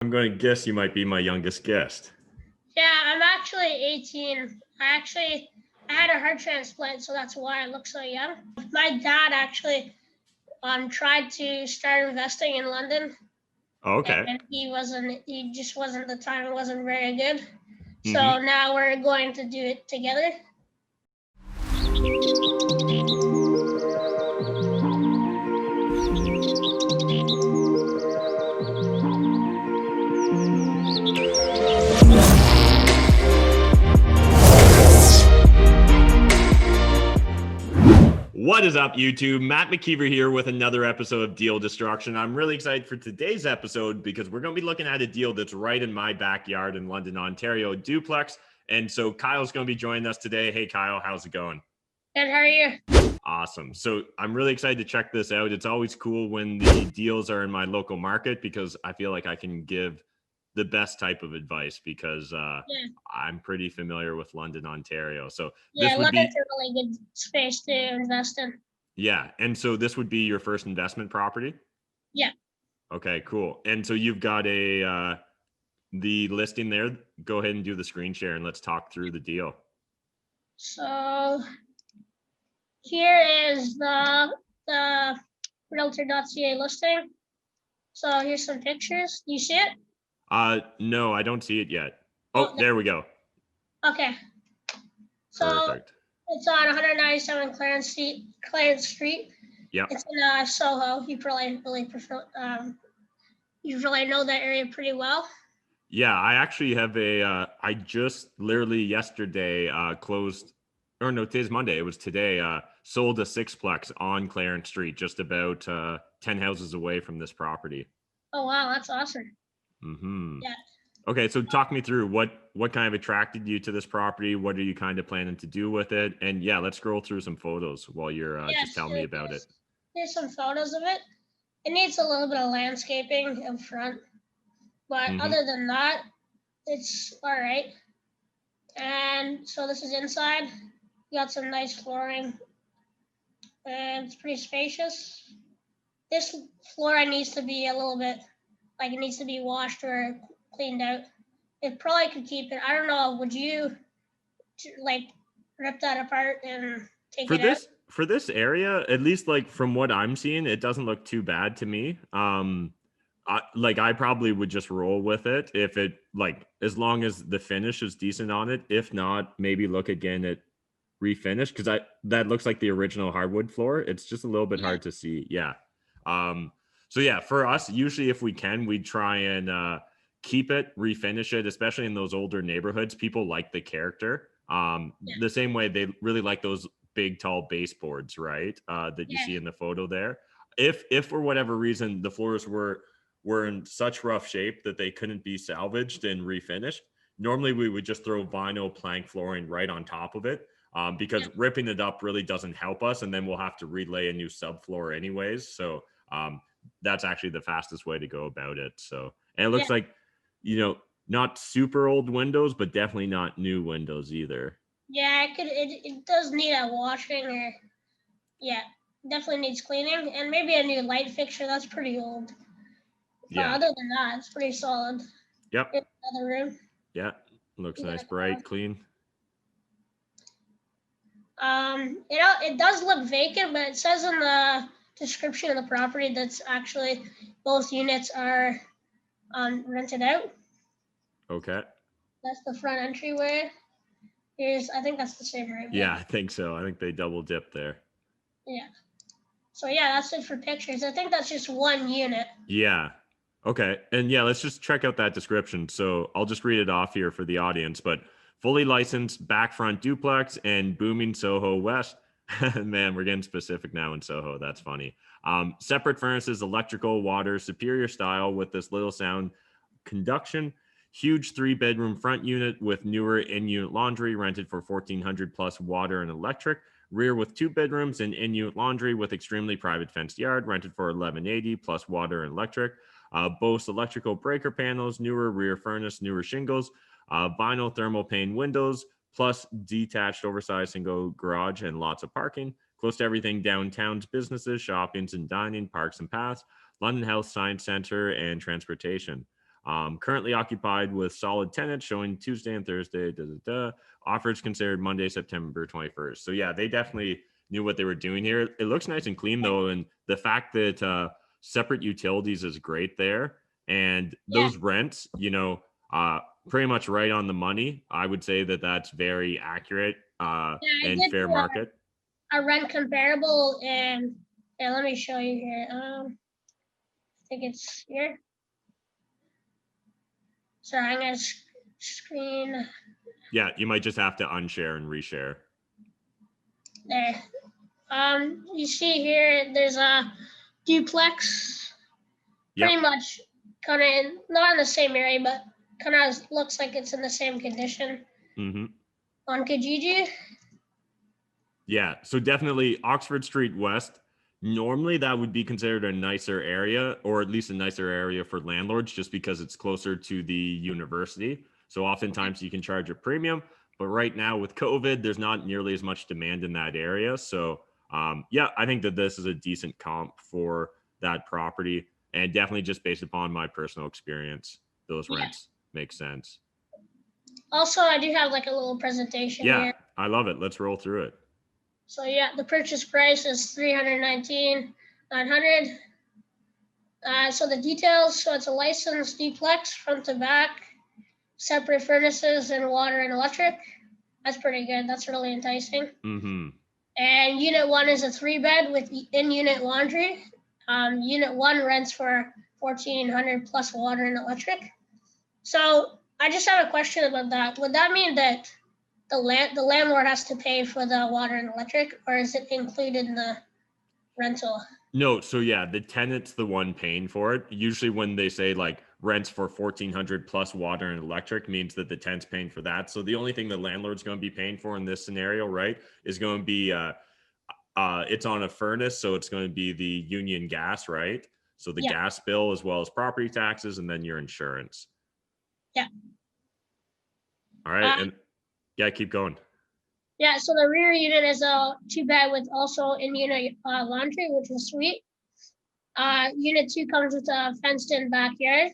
I'm going to guess you might be my youngest guest. Yeah, I'm actually 18. I had a heart transplant, so that's why I look so young. My dad actually tried to start investing in London, Okay. and he just wasn't the time. It wasn't very good. Mm-hmm. So now we're going to do it together. What is up, YouTube? Matt McKeever here with another episode of Deal Destruction. I'm really excited for today's episode because we're going to be looking at a deal that's right in my backyard in London, Ontario, Duplex. And so Kyle's going to be joining us today. Hey, Kyle, how's it going? Good, how are you? Awesome. So I'm really excited to check this out. It's always cool when the deals are in my local market because I feel like I can give the best type of advice because I'm pretty familiar with London, Ontario. So this would London's be a really good space to invest in. Yeah. And so this would be your first investment property? Yeah. Okay, cool. And so you've got the listing there. Go ahead and do the screen share and let's talk through the deal. So here is the realtor.ca listing. So here's some pictures. Do you see it? No, I don't see it yet. Oh, there we go. Okay. So Perfect. It's on 197 Clarence Street. Yeah. It's in Soho. You probably really prefer. You really know that area pretty well. Yeah, I actually have I just literally yesterday closed, or no, today's Monday. It was today. Sold a sixplex on Clarence Street, just about 10 houses away from this property. Oh wow, that's awesome. Mm-hmm. Yeah. Okay, so talk me through what kind of attracted you to this property. What are you kind of planning to do with it? And yeah, let's scroll through some photos while you're just telling me about it. Here's some photos of it. It needs a little bit of landscaping in front, but other than that, it's all right. And so this is inside. You got some nice flooring, and it's pretty spacious. This floor needs to be a little bit, like it needs to be washed or cleaned out. It probably could keep it. I don't know. Would you like rip that apart and take it out? For this area, at least like from what I'm seeing, it doesn't look too bad to me. I probably would just roll with it if it like as long as the finish is decent on it. If not, maybe look again at refinish because that looks like the original hardwood floor. It's just a little bit hard to see. Yeah. So yeah, for us, usually if we can, we try and keep it, refinish it, especially in those older neighborhoods. People like the character. The same way they really like those big tall baseboards, right? That you see in the photo there. If for whatever reason the floors were in such rough shape that they couldn't be salvaged and refinished, normally we would just throw vinyl plank flooring right on top of it. Because ripping it up really doesn't help us, and then we'll have to relay a new subfloor anyways. So that's actually the fastest way to go about it. So, and it looks like, not super old windows, but definitely not new windows either. Yeah, it does need a washing, or definitely needs cleaning, and maybe a new light fixture. That's pretty old. Yeah. Other than that, it's pretty solid. Yep. Another room. Yeah. Looks nice, bright, clean. It does look vacant, but it says in the description of the property that's actually both units are rented out. Okay. That's the front entryway. I think that's the same room. Yeah, I think so. I think they double dipped there. Yeah. So yeah, that's it for pictures. I think that's just one unit. Yeah. Okay. And yeah, let's just check out that description. So I'll just read it off here for the audience, but fully licensed back front duplex and booming Soho West. Man, we're getting specific now in Soho. That's funny. Separate furnaces, electrical, water, superior style with this little sound conduction. Huge 3-bedroom front unit with newer in-unit laundry rented for $1,400 plus water and electric. Rear with 2 bedrooms and in-unit laundry with extremely private fenced yard rented for $1,180 plus water and electric. Boasts electrical breaker panels, newer rear furnace, newer shingles, vinyl thermal pane windows, plus detached oversized single garage and lots of parking. Close to everything downtown's businesses, shoppings and dining, parks and paths, London Health Science Center, and transportation. Currently occupied with solid tenants, showing Tuesday and Thursday. Offers considered Monday, September 21st. So yeah, they definitely knew what they were doing here. It looks nice and clean though, and the fact that separate utilities is great there, and those rents, pretty much right on the money. I would say that that's very accurate and fair market. A rent comparable, and let me show you here. I think it's here. Sorry, I'm gonna screen. Yeah, you might just have to unshare and reshare. There. You see here, there's a duplex. Pretty much kind of not in the same area, but kind of looks like it's in the same condition on Kijiji. Yeah, so definitely Oxford Street West. Normally that would be considered a nicer area, or at least a nicer area for landlords, just because it's closer to the university. So oftentimes you can charge a premium, but right now with COVID, there's not nearly as much demand in that area. So I think that this is a decent comp for that property, and definitely just based upon my personal experience, those rents make sense. Also, I do have like a little presentation here. I love it. Let's roll through it. So the purchase price is $319,900. So the details, so it's a licensed duplex front to back, separate furnaces and water and electric. That's pretty good. That's really enticing. And unit 1 is a 3-bed with in-unit laundry. Unit 1 rents for $1,400 plus water and electric. So I just have a question about that. Would that mean that the landlord has to pay for the water and electric, or is it included in the rental? No, so the tenant's the one paying for it. Usually when they say like rents for $1,400 plus water and electric, means that the tenant's paying for that. So the only thing the landlord's going to be paying for in this scenario, right, is going to be it's on a furnace, so it's going to be the union gas, right? So the gas bill, as well as property taxes, and then your insurance. Yeah. All right, and keep going. Yeah, so the rear unit is a 2-bed with also in-unit laundry, which is sweet. Unit 2 comes with a fenced-in backyard.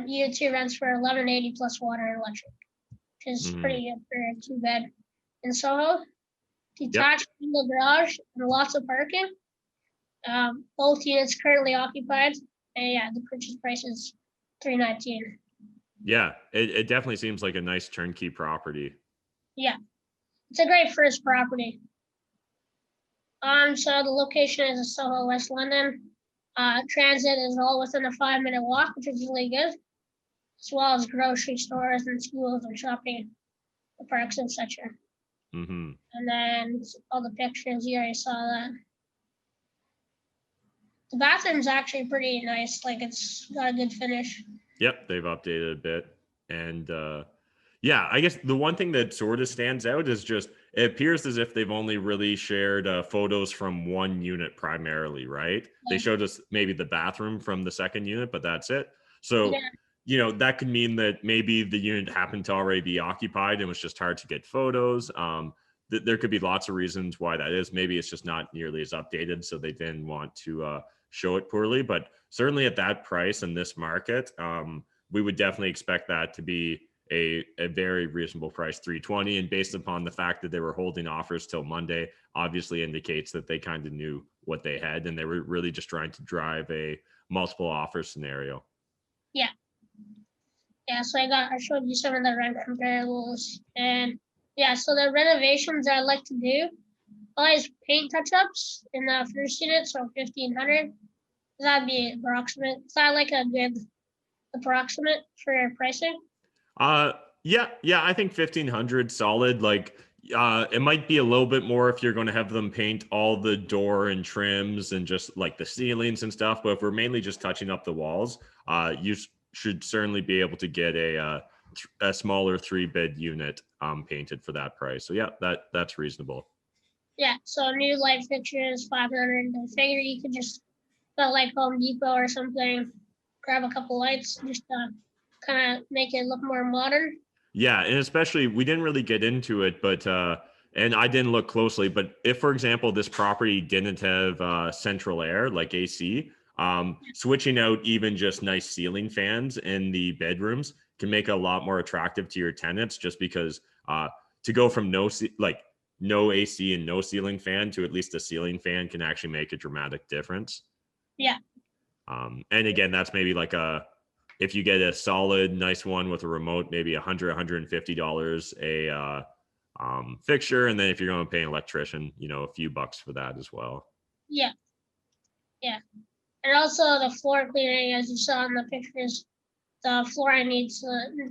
Unit 2 rents for $1,180 plus water and electric, which is pretty good for a 2-bed in Soho. Detached single garage and lots of parking. Both units currently occupied, and the purchase price is $319,000. Yeah, it definitely seems like a nice turnkey property. Yeah, it's a great first property. So the location is in Soho, West London. Transit is all within a 5-minute walk, which is really good, as well as grocery stores and schools and shopping, the parks, etc. And then all the pictures, you already saw that. The bathroom's actually pretty nice. Like, it's got a good finish. Yep, they've updated a bit. And I guess the one thing that sort of stands out is just it appears as if they've only really shared photos from one unit primarily, right? They showed us maybe the bathroom from the second unit, but that's it. So, that could mean that maybe the unit happened to already be occupied and was just hard to get photos. There could be lots of reasons why that is. Maybe it's just not nearly as updated, so they didn't want to show it poorly. But certainly at that price in this market, we would definitely expect that to be a very reasonable price, $320. And based upon the fact that they were holding offers till Monday, obviously indicates that they kind of knew what they had, and they were really just trying to drive a multiple offer scenario. Yeah. So I showed you some of the rent comparables, and so the renovations I like to do, always paint touch-ups in the first unit, so $1,500. That'd be approximate. Is that like a good approximate for pricing? I think $1,500 solid. Like, it might be a little bit more if you're going to have them paint all the door and trims and just like the ceilings and stuff. But if we're mainly just touching up the walls, you should certainly be able to get a smaller 3-bed unit painted for that price. So that's reasonable. Yeah, so new light fixtures, $500. I figure you could just go like Home Depot or something, grab a couple lights, just kind of make it look more modern. Yeah, and especially we didn't really get into it, but and I didn't look closely, but if, for example, this property didn't have central air like AC, Switching out even just nice ceiling fans in the bedrooms can make it a lot more attractive to your tenants, just because to go from no AC and no ceiling fan to at least a ceiling fan can actually make a dramatic difference. Yeah. And again, that's maybe like if you get a solid, nice one with a remote, maybe $150 a fixture. And then if you're going to pay an electrician, a few bucks for that as well. Yeah. Yeah. And also the floor cleaning, as you saw in the pictures, the flooring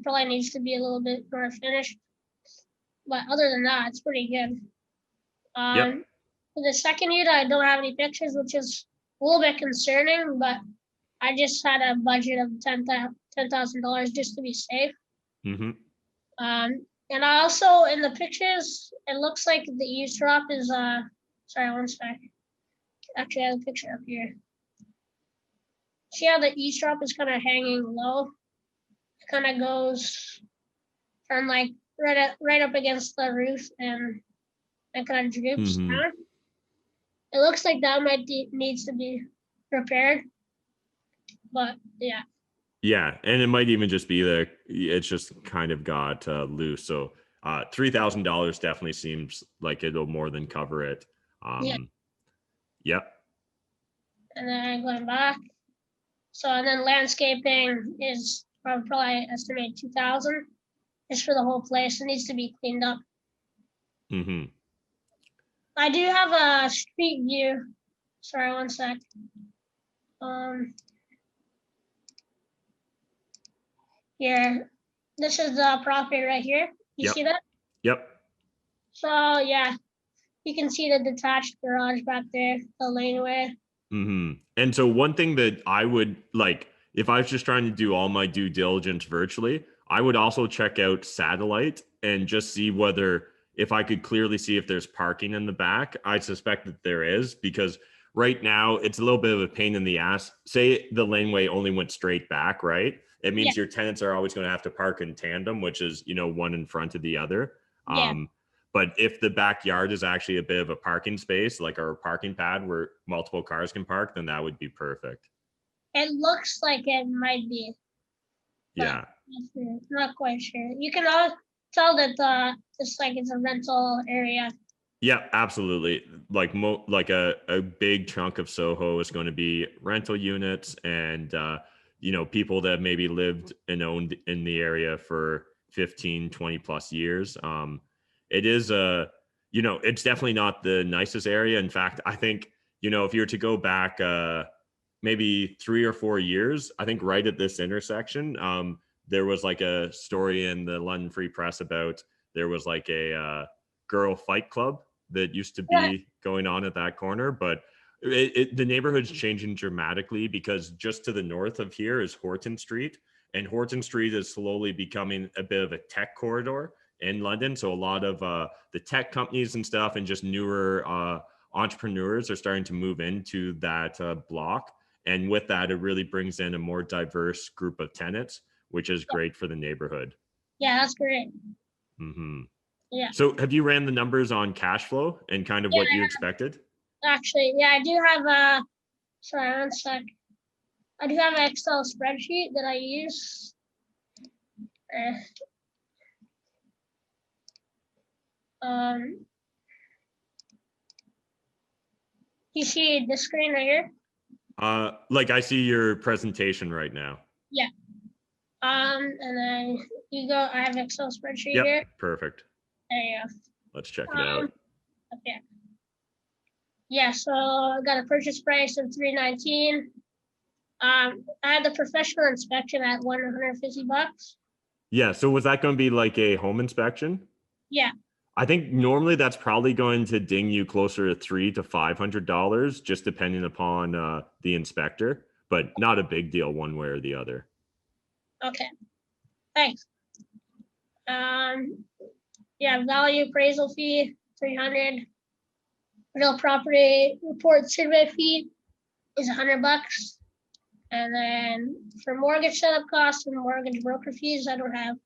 probably needs to be a little bit more finished. But other than that, it's pretty good. Yep. For the second unit, I don't have any pictures, which is a little bit concerning, but I just had a budget of $10,000 just to be safe. Mm-hmm. And I also, in the pictures, it looks like the eavesdrop is, sorry, one sec. Actually, I have a picture up here. See how the eavesdrop is kind of hanging low? It kind of goes from like right up against the roof and it kind of droops down. It looks like that might needs to be repaired, but yeah. Yeah, and it might even just be that it's just kind of got loose. So $3,000 definitely seems like it'll more than cover it. Yeah. Yep. And then going back. So and then landscaping is probably estimate 2,000 just for the whole place. It needs to be cleaned up. Mm-hmm. I do have a street view. Sorry, one sec. Here, this is the property right here. You see that? Yep. So yeah, you can see the detached garage back there, the laneway. Mm-hmm. And so one thing that I would like, if I was just trying to do all my due diligence virtually, I would also check out satellite and just see if I could clearly see if there's parking in the back. I suspect that there is, because right now it's a little bit of a pain in the ass. Say the laneway only went straight back, right? It means your tenants are always going to have to park in tandem, which is, one in front of the other. Yeah. But if the backyard is actually a bit of a parking space, like our parking pad where multiple cars can park, then that would be perfect. It looks like it might be. Yeah. Not quite sure. You can all tell that it's a rental area. Yeah, absolutely. Like a big chunk of Soho is going to be rental units and people that maybe lived and owned in the area for 15, 20 plus years. It is it's definitely not the nicest area. In fact, I think, if you were to go back maybe 3 or 4 years, I think right at this intersection, there was like a story in the London Free Press about there was like a girl fight club that used to be going on at that corner. But the neighborhood's changing dramatically, because just to the north of here is Horton Street, and Horton Street is slowly becoming a bit of a tech corridor in London. So a lot of the tech companies and stuff and just newer entrepreneurs are starting to move into that block. And with that, it really brings in a more diverse group of tenants, which is great for the neighborhood. Yeah, that's great. Mm-hmm. Yeah. So have you ran the numbers on cash flow and kind of what you expected? Actually, yeah, I do have sorry, one sec. I do have an Excel spreadsheet that I use. You see this screen right here? Like I see your presentation right now. Yeah. And then I have Excel spreadsheet here. Perfect. There you go. Let's check it out. Okay. Yeah, so I got a purchase price of $319. I had the professional inspection at $150. Yeah, so was that going to be like a home inspection? Yeah. I think normally that's probably going to ding you closer to $300 to $500, just depending upon the inspector, but not a big deal one way or the other. Okay. Thanks. Yeah, value appraisal fee, $300. Real property report survey fee is $100. And then for mortgage setup costs and mortgage broker fees, I don't have.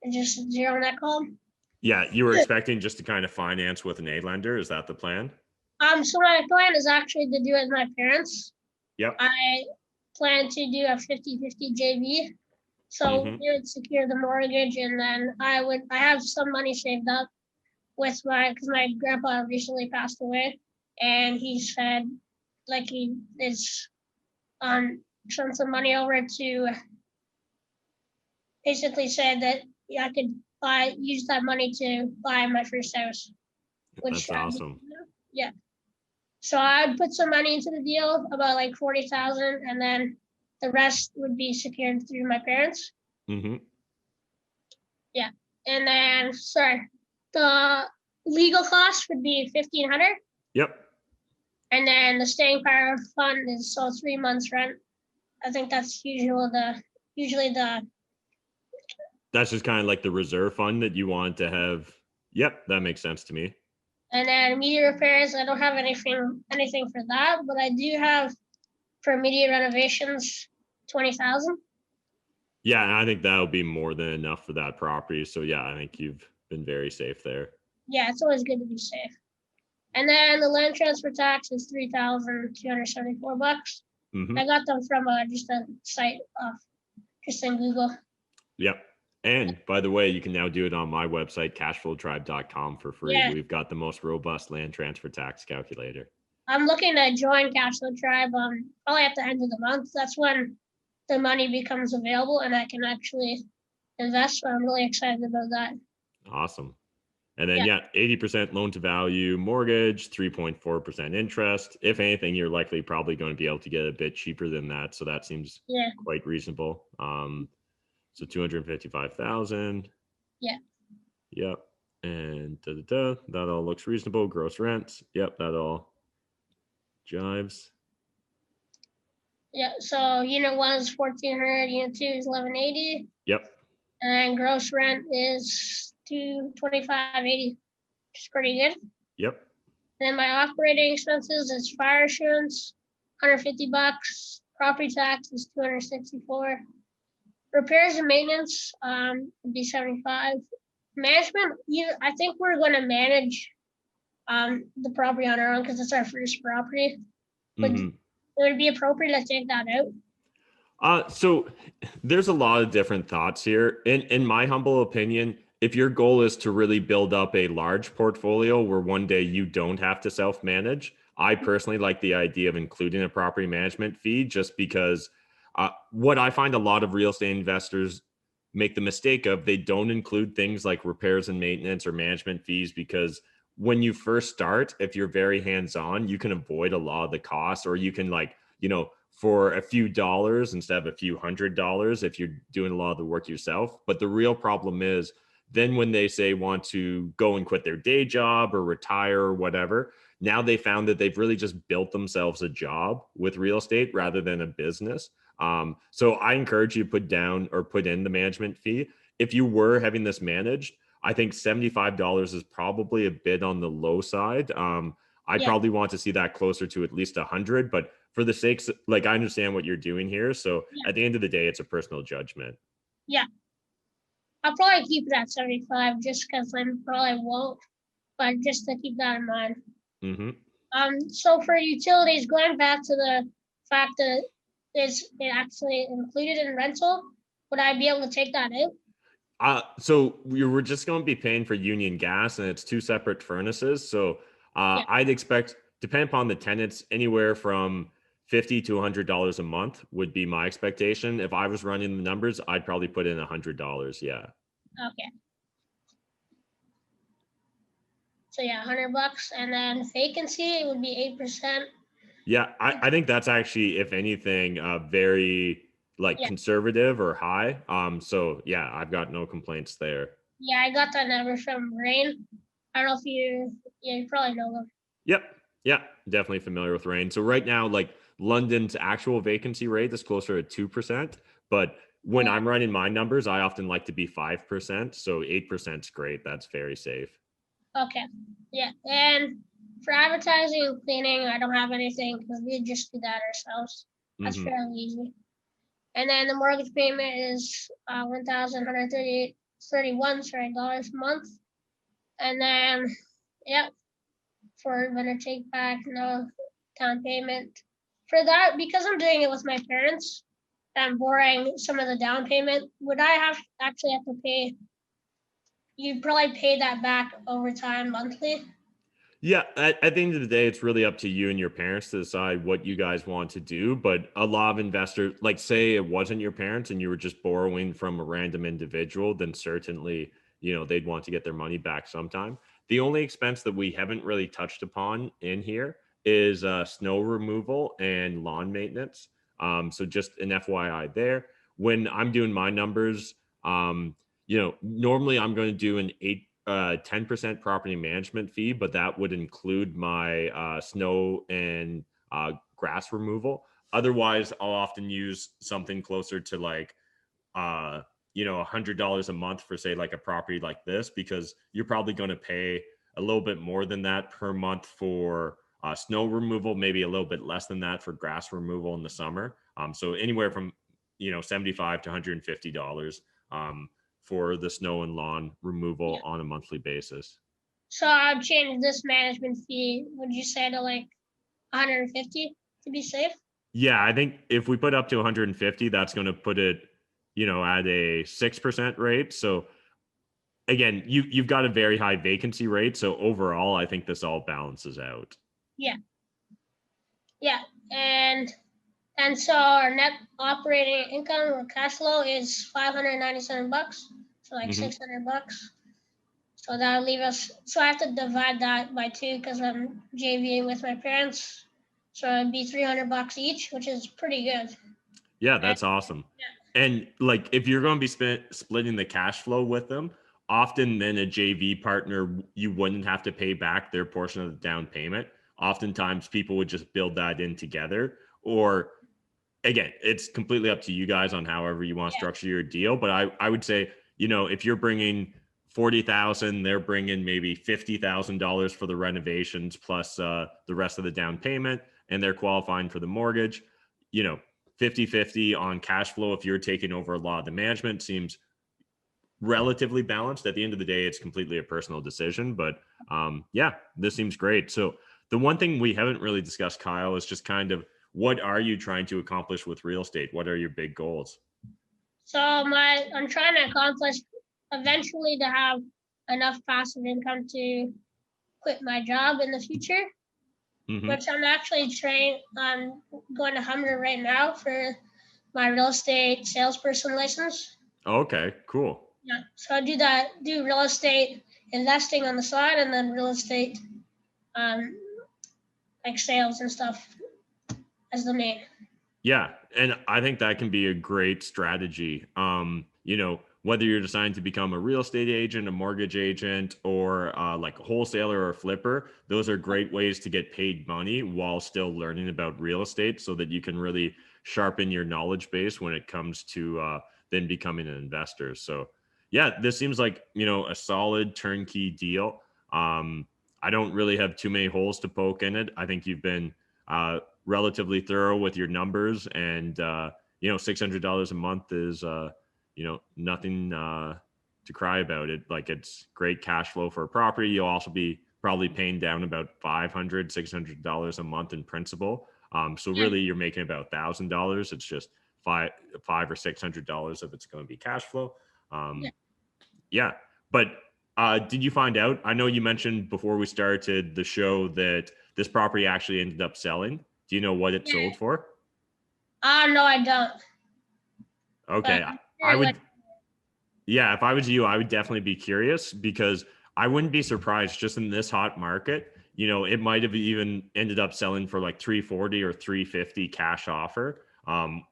It's just zero in that column. Yeah, you were expecting just to kind of finance with an A lender. Is that the plan? So my plan is actually to do it with my parents. Yep. I plan to do a 50-50 JV. So we would secure the mortgage, and then I have some money saved up with because my grandpa recently passed away, and he said like he is sent some money over to basically said that I could use that money to buy my first house, which That's awesome. yeah. So I'd put some money into the deal, about like 40,000, and then the rest would be secured through my parents. Yeah, and then the legal cost would be 1,500. Yep. And then the staying power fund is 3 months rent. I think that's usually the. That's just kind of like the reserve fund that you want to have. Yep, that makes sense to me. And then immediate repairs, I don't have anything for that, but I do have for immediate renovations 20,000. Yeah, and I think that'll be more than enough for that property. So yeah, I think you've been very safe there. Yeah, it's always good to be safe. And then the land transfer tax is $3,274. I got them from just a site just in Google. Yep. And by the way, you can now do it on my website, cashflowtribe.com for free. Yeah. We've got the most robust land transfer tax calculator. I'm looking to join Cashflow Tribe probably at the end of the month. That's when the money becomes available and I can actually invest. So I'm really excited about that. Awesome. And then, 80% loan to value mortgage, 3.4% interest. If anything, you're likely probably going to be able to get a bit cheaper than that. So that seems quite reasonable. So 255,000. Yeah. Yep. And that all looks reasonable. Gross rent. Yep. That all jives. Yeah. So unit 1 is 1,400. Unit 2 is 1,180. Yep. And gross rent is $225.80, which is pretty good. Yep. And then my operating expenses is fire insurance, $150. Property tax is $264. Repairs and maintenance would be $75. Management, I think we're going to manage the property on our own because it's our first property. But would it be appropriate to take that out? So there's a lot of different thoughts here. In my humble opinion, if your goal is to really build up a large portfolio where one day you don't have to self-manage, I personally like the idea of including a property management fee just because what I find a lot of real estate investors make the mistake of, they don't include things like repairs and maintenance or management fees because when you first start, if you're very hands-on, you can avoid a lot of the costs, or you can for a few dollars instead of a few $100 if you're doing a lot of the work yourself. But the real problem is then when they say want to go and quit their day job or retire or whatever, now they found that they've really just built themselves a job with real estate rather than a business. So I encourage you to put in the management fee. If you were having this managed, I think $75 is probably a bit on the low side. I probably want to see that closer to at least 100, but for the sakes, I understand what you're doing here. So at the end of the day, it's a personal judgment. Yeah. I'll probably keep it at 75 just because I probably won't, but just to keep that in mind. So for utilities, going back to the fact that it actually included in rental, would I be able to take that out? So we're just going to be paying for union gas, and it's 2 separate furnaces. So I'd expect, depending upon the tenants, anywhere from $50 to $100 a month would be my expectation. If I was running the numbers, I'd probably put in $100. Yeah. Okay. So $100, and then vacancy would be 8%. Yeah, I think that's actually, if anything, very conservative or high. So yeah, I've got no complaints there. Yeah, I got that number from Rain. I don't know if you probably know them. Yep. Yeah, definitely familiar with Rain. So right now, London's actual vacancy rate is closer to 2%, but when I'm running my numbers, I often like to be 5%. So 8% is great. That's very safe. Okay. Yeah. And for advertising and cleaning, I don't have anything because we just do that ourselves. That's fairly easy. And then the mortgage payment is $1,131 a month. And then, for winter take back, no down payment, For that, because I'm doing it with my parents, I'm borrowing some of the down payment. Would I actually have to pay? You'd probably pay that back over time monthly. Yeah, at the end of the day, it's really up to you and your parents to decide what you guys want to do. But a lot of investors, like say it wasn't your parents and you were just borrowing from a random individual, then certainly, they'd want to get their money back sometime. The only expense that we haven't really touched upon in here is snow removal and lawn maintenance. So just an FYI there. When I'm doing my numbers, normally I'm going to do an 10% property management fee, but that would include my snow and grass removal. Otherwise, I'll often use something closer to like, $100 a month for say like a property like this, because you're probably going to pay a little bit more than that per month for snow removal, maybe a little bit less than that for grass removal in the summer. So anywhere from, $75 to $150. For the snow and lawn removal on a monthly basis. So I'll change this management fee, would you say, to like 150 to be safe? Yeah, I think if we put up to 150, that's going to put it, at a 6% rate. So again, you've got a very high vacancy rate. So overall, I think this all balances out. Yeah. Yeah. And so our net operating income or cash flow is 597 bucks. So like 600 bucks. So that'll leave us, so I have to divide that by 2 because I'm JVing with my parents. So it'd be 300 bucks each, which is pretty good. Yeah, that's awesome. Yeah. And like if you're going to be splitting the cash flow with them, often then a JV partner, you wouldn't have to pay back their portion of the down payment. Oftentimes people would just build that in together. Or again, it's completely up to you guys on however you want to structure your deal. But I would say, if you're bringing 40,000, they're bringing maybe $50,000 for the renovations plus the rest of the down payment, and they're qualifying for the mortgage. 50-50 on cash flow. If you're taking over a lot of the management, seems relatively balanced. At the end of the day, it's completely a personal decision. But yeah, this seems great. So the one thing we haven't really discussed, Kyle, is just kind of what are you trying to accomplish with real estate? What are your big goals? So I'm trying to accomplish eventually to have enough passive income to quit my job in the future, which I'm actually I'm going to Humber right now for my real estate salesperson license. Okay, cool. Yeah, so I do real estate investing on the side, and then real estate, like sales and stuff as the main. Yeah, and I think that can be a great strategy. Whether you're deciding to become a real estate agent, a mortgage agent, or like a wholesaler or a flipper, those are great ways to get paid money while still learning about real estate so that you can really sharpen your knowledge base when it comes to then becoming an investor. So yeah, this seems like, a solid turnkey deal. I don't really have too many holes to poke in it. I think you've been relatively thorough with your numbers, and $600 a month is nothing to cry about. It like it's great cash flow for a property. You'll also be probably paying down about $500-$600 a month in principal. So really you're making about $1,000. It's just $500 or $600 if it's going to be cash flow. Yeah. But did you find out? I know you mentioned before we started the show that this property actually ended up selling. Do you know what it sold for? No, I don't. Okay. I would, yeah, if I was you, I would definitely be curious, because I wouldn't be surprised just in this hot market. It might have even ended up selling for like 340 or 350 cash offer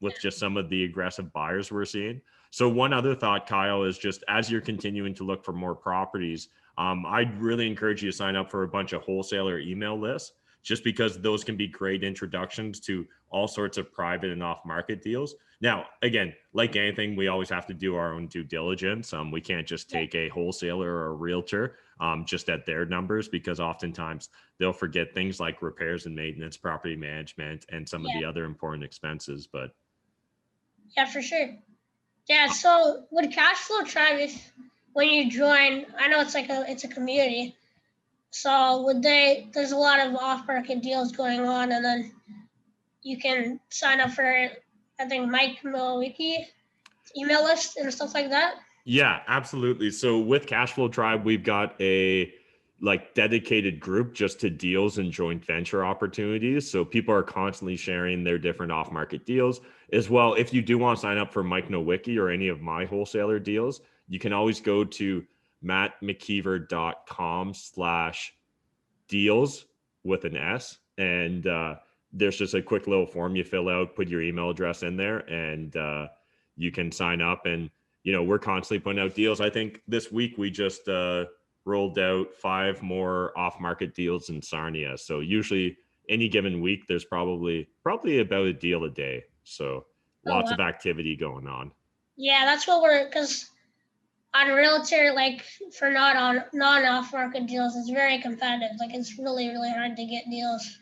with just some of the aggressive buyers we're seeing. So one other thought, Kyle, is just as you're continuing to look for more properties, I'd really encourage you to sign up for a bunch of wholesaler email lists, just because those can be great introductions to all sorts of private and off-market deals. Now, again, like anything, we always have to do our own due diligence. We can't just take a wholesaler or a realtor just at their numbers, because oftentimes they'll forget things like repairs and maintenance, property management, and some of the other important expenses. But yeah, for sure. Yeah, so would Cash Flow Tribe, when you join, I know it's a community, so there's a lot of off-market deals going on, and then you can sign up for, I think, Mike Milwicki email list and stuff like that. Yeah, absolutely. So with Cashflow Tribe, we've got a dedicated group just to deals and joint venture opportunities. So people are constantly sharing their different off-market deals as well. If you do want to sign up for Mike Nowicki or any of my wholesaler deals, you can always go to mattmckeever.com/deals with an S. And there's just a quick little form you fill out, put your email address in there, and you can sign up. And, we're constantly putting out deals. I think this week we just rolled out 5 more off-market deals in Sarnia. So usually any given week, there's probably about a deal a day. So lots of activity going on. Yeah, that's what because on Realtor, like for non-off-market deals, it's very competitive. Like it's really, really hard to get deals.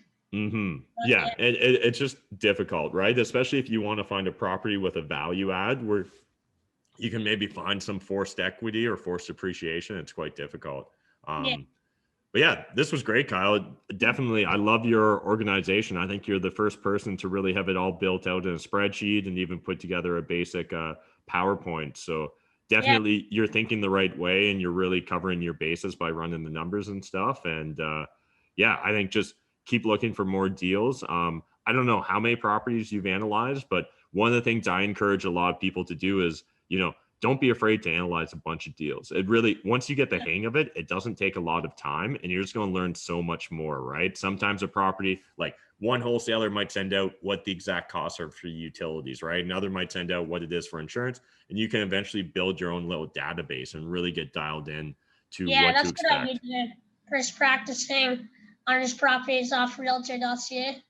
Yeah, it's just difficult, right? Especially if you want to find a property with a value add where you can maybe find some forced equity or forced appreciation. It's quite difficult. But yeah, this was great, Kyle. Definitely, I love your organization. I think you're the first person to really have it all built out in a spreadsheet and even put together a basic PowerPoint. So definitely you're thinking the right way and you're really covering your bases by running the numbers and stuff. And I think just keep looking for more deals. I don't know how many properties you've analyzed, but one of the things I encourage a lot of people to do is, don't be afraid to analyze a bunch of deals. It really, once you get the hang of it, it doesn't take a lot of time and you're just going to learn so much more, right? Sometimes a property, like one wholesaler might send out what the exact costs are for utilities, right? Another might send out what it is for insurance, and you can eventually build your own little database and really get dialed in to what to expect. Yeah, that's good idea. First practicing on his properties off realtor.ca,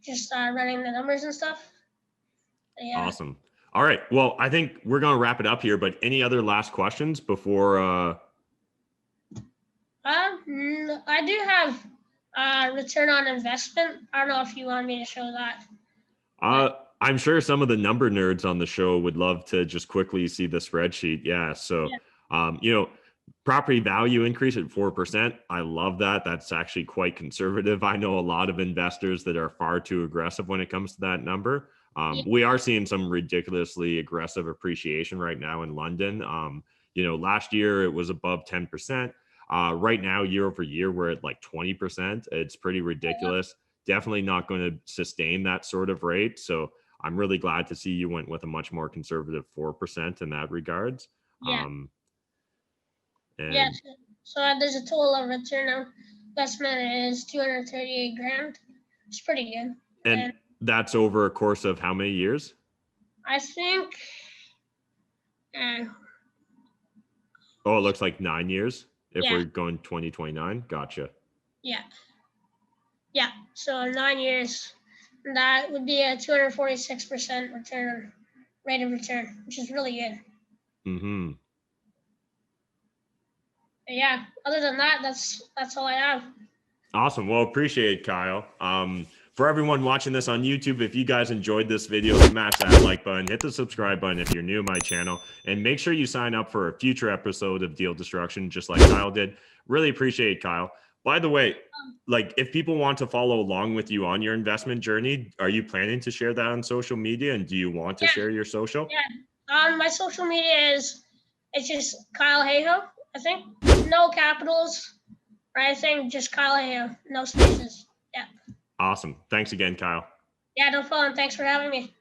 just running the numbers and stuff. Yeah. Awesome. All right. Well, I think we're going to wrap it up here, but any other last questions before? I do have return on investment. I don't know if you want me to show that. I'm sure some of the number nerds on the show would love to just quickly see the spreadsheet. Yeah. So, property value increase at 4%. I love that. That's actually quite conservative. I know a lot of investors that are far too aggressive when it comes to that number. We are seeing some ridiculously aggressive appreciation right now in London. Last year it was above 10%. Right now, year over year, we're at like 20%. It's pretty ridiculous. Definitely not going to sustain that sort of rate. So I'm really glad to see you went with a much more conservative 4% in that regards. Yeah. So there's a total of return on investment is 238 grand. It's pretty good. And that's over a course of how many years? I think. It looks like 9 years. If we're going 2029, gotcha. Yeah. So 9 years, that would be a 246% rate of return, which is really good. Yeah. Other than that, that's all I have. Awesome. Well, appreciate it, Kyle. For everyone watching this on YouTube, if you guys enjoyed this video, smash that like button, hit the subscribe button if you're new to my channel, and make sure you sign up for a future episode of Deal Destruction, just like Kyle did. Really appreciate it, Kyle. By the way, if people want to follow along with you on your investment journey, are you planning to share that on social media? And do you want to share your social? Yeah. My social media it's just Kyle Hayhoe, I think. No capitals, right? I think just Kyle Hayhoe, no spaces. Yeah. Awesome. Thanks again, Kyle. Yeah, no problem. Thanks for having me.